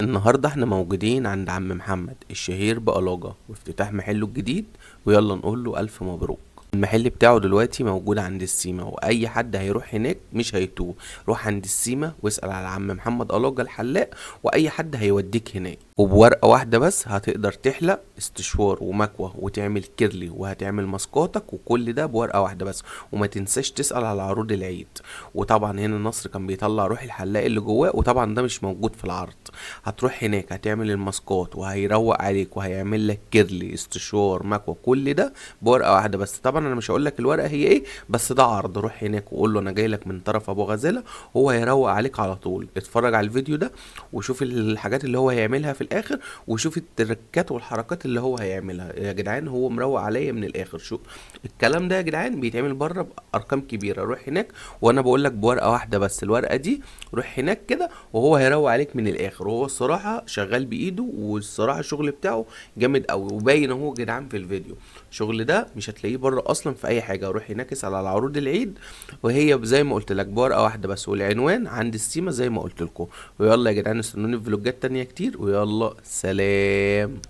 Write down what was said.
النهاردة احنا موجودين عند عم محمد الشهير بقلاجة وافتتاح محله الجديد، ويلا نقول له ألف مبروك. المحل بتاعه دلوقتي موجود عند السيما، وأي حد هيروح هناك مش هيتوه. روح عند السيما واسأل على عم محمد قلاجة الحلاق، وأي حد هيوديك هناك. وبورقة واحدة بس هتقدر تحلق استشوار ومكوة وتعمل كيرلي وهتعمل ماسكاتك، وكل ده بورقة واحدة بس. وما تنساش تسأل على عروض العيد. وطبعا هنا النصر كان بيطلع روح الحلاق اللي جواه، وطبعا ده مش موجود في العرض. هتروح هناك هتعمل الماسكات وهيروق عليك وهيعمل لك كيرلي استشوار مكوى، كل ده بورقه واحده بس. طبعا انا مش هقول لك الورقه هي ايه، بس ده عرض. روح هناك وقول له انا جاي لك من طرف ابو غزاله، هو هيروق عليك على طول. اتفرج على الفيديو ده وشوف الحاجات اللي هو هيعملها في الاخر، وشوف التركات والحركات اللي هو هيعملها. يا جدعان هو مروق عليا من الاخر. شو الكلام ده يا جدعان؟ بيتعمل بره بارقام كبيره. روح هناك وانا بقول لك بورقه واحده بس، الورقه دي. روح هناك كده وهو هيروق عليك من الاخر. وهو الصراحه شغال بايده، والصراحه الشغل بتاعه جامد قوي، وباين اهو يا جدعان في الفيديو. الشغل ده مش هتلاقيه بره اصلا في اي حاجه. روح هناك اسال على عروض العيد، وهي زي ما قلت لك بورقه واحده بس، والعنوان عند السيما زي ما قلت لكم. ويلا يا جدعان استنوني في فلوجات تانية كتير، ويلا سلام.